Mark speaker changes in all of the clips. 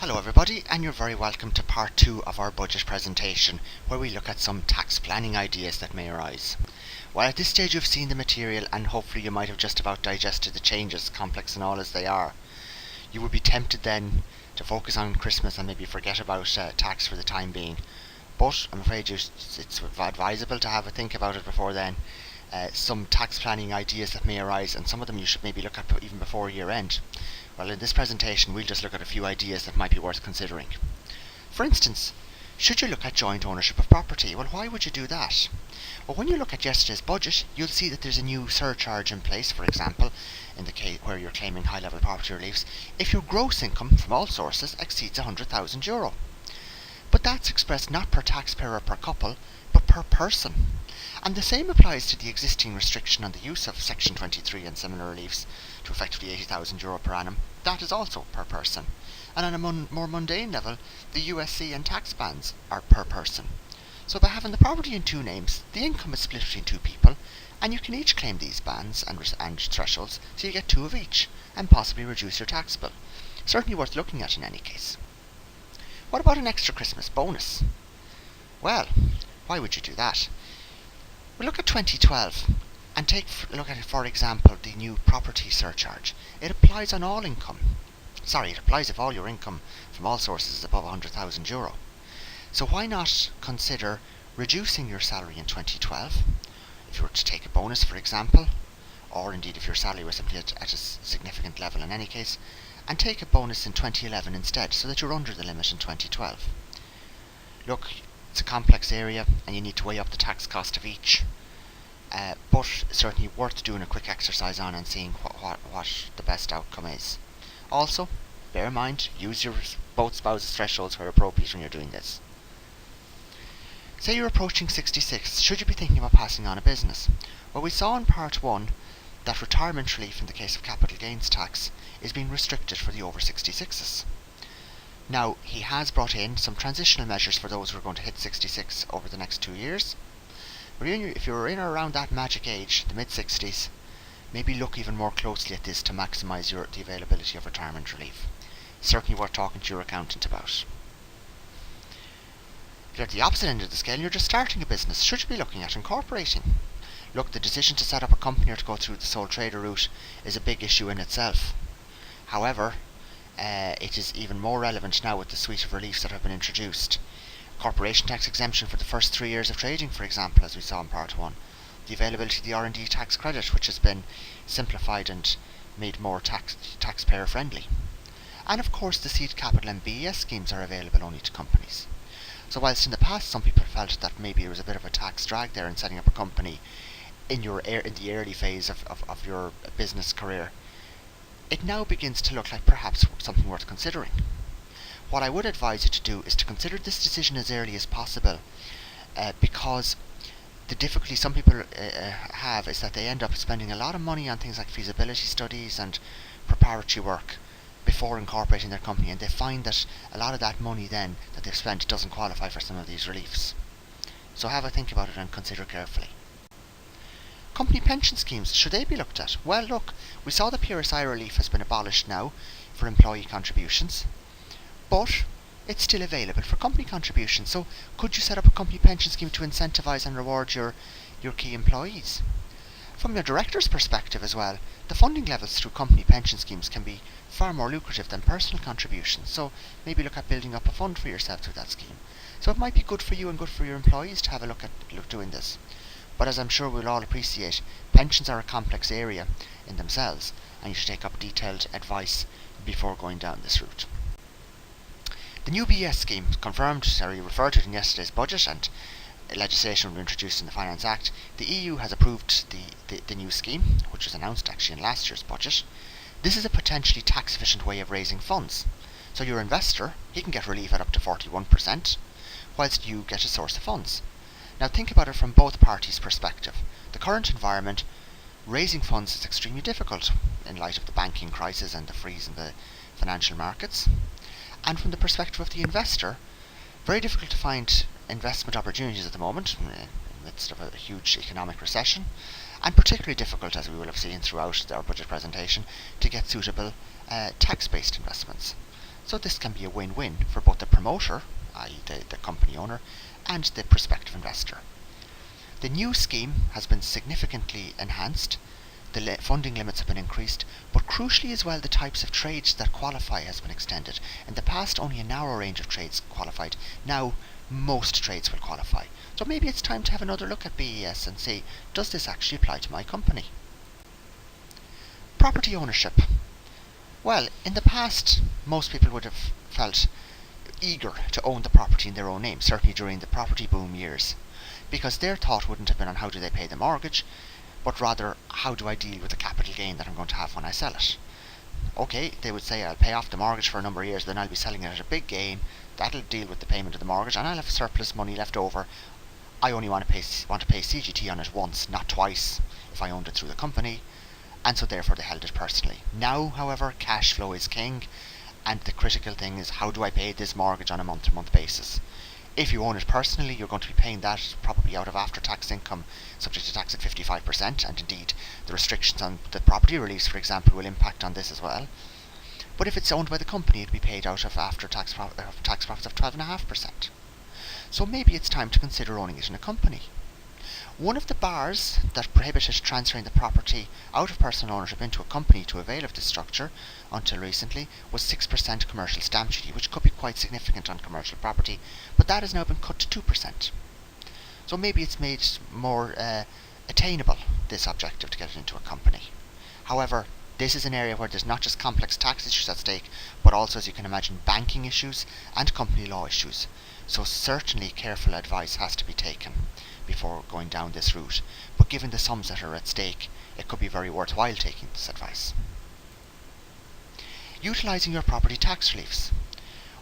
Speaker 1: Hello everybody, and you're very welcome to part 2 of our budget presentation, where we look at some tax planning ideas that may arise. Well, at this stage you've seen the material and hopefully you might have just about digested the changes, complex and all as they are. You would be tempted then to focus on Christmas and maybe forget about tax for the time being. But I'm afraid it's advisable to have a think about it before then. Some tax planning ideas that may arise, and some of them you should maybe look at even before year end. Well, in this presentation we'll just look at a few ideas that might be worth considering. For instance, should you look at joint ownership of property? Well, why would you do that? Well, when you look at yesterday's budget, you'll see that there's a new surcharge in place, for example, in the case where you're claiming high-level property reliefs, if your gross income from all sources exceeds €100,000. But that's expressed not per taxpayer or per couple, but per person. And the same applies to the existing restriction on the use of Section 23 and similar reliefs to effectively €80,000 per annum. That is also per person. And on a more mundane level, the USC and tax bans are per person. So by having the property in two names, the income is split between two people, and you can each claim these bans and thresholds, so you get two of each, and possibly reduce your tax bill. Certainly worth looking at in any case. What about an extra Christmas bonus? Well, why would you do that? We look at 2012 and look at, for example, the new property surcharge. It applies on all income. It applies if all your income from all sources is above €100,000. So why not consider reducing your salary in 2012, if you were to take a bonus, for example, or indeed if your salary was simply at a significant level in any case, and take a bonus in 2011 instead, so that you're under the limit in 2012. Look, it's a complex area and you need to weigh up the tax cost of each, but certainly worth doing a quick exercise on and seeing what the best outcome is. Also, bear in mind, use your both spouses' thresholds where appropriate when you're doing this. Say you're approaching 66, should you be thinking about passing on a business? Well, we saw in part 1 that retirement relief in the case of capital gains tax is being restricted for the over 66s. Now, he has brought in some transitional measures for those who are going to hit 66 over the next 2 years. But if you're in or around that magic age, the mid-60s, maybe look even more closely at this to maximise the availability of retirement relief. Certainly worth talking to your accountant about. If you're at the opposite end of the scale and you're just starting a business, should you be looking at incorporating? Look, the decision to set up a company or to go through the sole trader route is a big issue in itself. However, it is even more relevant now with the suite of reliefs that have been introduced. Corporation tax exemption for the first 3 years of trading, for example, as we saw in part 1. The availability of the R&D tax credit, which has been simplified and made more taxpayer friendly. And of course the seed capital and BES schemes are available only to companies. So whilst in the past some people felt that maybe there was a bit of a tax drag there in setting up a company in the early phase of your business career, it now begins to look like perhaps something worth considering. What I would advise you to do is to consider this decision as early as possible, because the difficulty some people have is that they end up spending a lot of money on things like feasibility studies and preparatory work before incorporating their company, and they find that a lot of that money then that they've spent doesn't qualify for some of these reliefs. So have a think about it and consider carefully. Company pension schemes, should they be looked at? Well, look, we saw the PRSI relief has been abolished now for employee contributions, but it's still available for company contributions. So could you set up a company pension scheme to incentivise and reward your key employees? From your director's perspective as well, the funding levels through company pension schemes can be far more lucrative than personal contributions, so maybe look at building up a fund for yourself through that scheme. So it might be good for you and good for your employees to have a look at doing this. But as I'm sure we'll all appreciate, pensions are a complex area in themselves, and you should take up detailed advice before going down this route. The new BES scheme, confirmed or referred to in yesterday's budget and legislation will be introduced in the Finance Act, the EU has approved the new scheme, which was announced actually in last year's budget. This is a potentially tax efficient way of raising funds. So your investor, he can get relief at up to 41%, whilst you get a source of funds. Now think about it from both parties' perspective. The current environment, raising funds is extremely difficult in light of the banking crisis and the freeze in the financial markets. And from the perspective of the investor, very difficult to find investment opportunities at the moment in the midst of a huge economic recession, and particularly difficult, as we will have seen throughout our budget presentation, to get suitable tax-based investments. So this can be a win-win for both the promoter, i.e. the company owner, and the prospective investor. The new scheme has been significantly enhanced, the funding limits have been increased, but crucially as well the types of trades that qualify has been extended. In the past only a narrow range of trades qualified, now most trades will qualify. So maybe it's time to have another look at BES and see, does this actually apply to my company? Property ownership. Well, in the past most people would have felt eager to own the property in their own name, certainly during the property boom years, because their thought wouldn't have been on how do they pay the mortgage, but rather how do I deal with the capital gain that I'm going to have when I sell it. Okay, they would say I'll pay off the mortgage for a number of years, then I'll be selling it at a big gain, that'll deal with the payment of the mortgage, and I'll have surplus money left over. I only want to pay CGT on it once, not twice, if I owned it through the company, and so therefore they held it personally. Now, however, cash flow is king, and the critical thing is how do I pay this mortgage on a month-to-month basis. If you own it personally, you're going to be paying that probably out of after-tax income, subject to tax at 55%, and indeed the restrictions on the property release, for example, will impact on this as well. But if it's owned by the company, it'll be paid out of after-tax tax profits of 12.5%. So maybe it's time to consider owning it in a company. One of the bars that prohibited transferring the property out of personal ownership into a company to avail of this structure until recently was 6% commercial stamp duty, which could be quite significant on commercial property, but that has now been cut to 2%. So maybe it's made more attainable, this objective, to get it into a company. However, this is an area where there's not just complex tax issues at stake, but also, as you can imagine, banking issues and company law issues. So certainly careful advice has to be taken before going down this route, but given the sums that are at stake, it could be very worthwhile taking this advice. Utilising your property tax reliefs.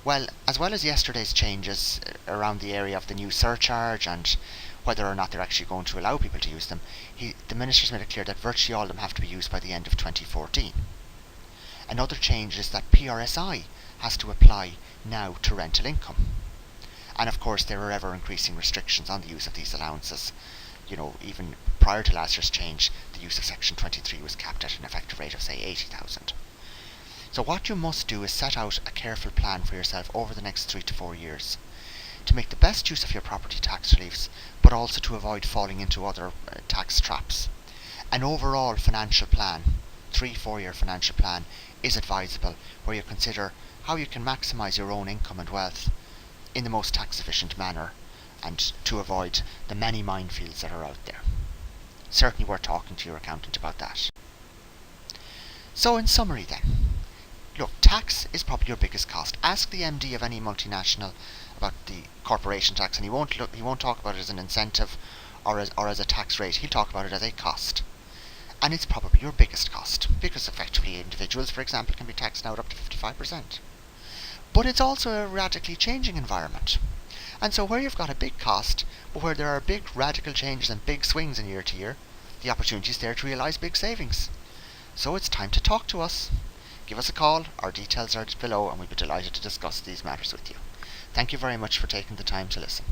Speaker 1: Well as yesterday's changes around the area of the new surcharge and whether or not they're actually going to allow people to use them, the Minister's made it clear that virtually all of them have to be used by the end of 2014. Another change is that PRSI has to apply now to rental income. And of course there are ever increasing restrictions on the use of these allowances. Even prior to last year's change, the use of Section 23 was capped at an effective rate of say 80,000. So what you must do is set out a careful plan for yourself over the next 3 to 4 years to make the best use of your property tax reliefs, but also to avoid falling into other tax traps. An overall financial plan, 3-4 year financial plan, is advisable, where you consider how you can maximise your own income and wealth in the most tax efficient manner, and to avoid the many minefields that are out there. Certainly worth talking to your accountant about that. So in summary then, look, tax is probably your biggest cost. Ask the MD of any multinational about the corporation tax, and he won't talk about it as an incentive or as a tax rate. He'll talk about it as a cost. And it's probably your biggest cost, because effectively individuals, for example, can be taxed now at up to 55%. But it's also a radically changing environment. And so where you've got a big cost, but where there are big radical changes and big swings in year to year, the opportunity is there to realise big savings. So it's time to talk to us. Give us a call, our details are below, and we'd be delighted to discuss these matters with you. Thank you very much for taking the time to listen.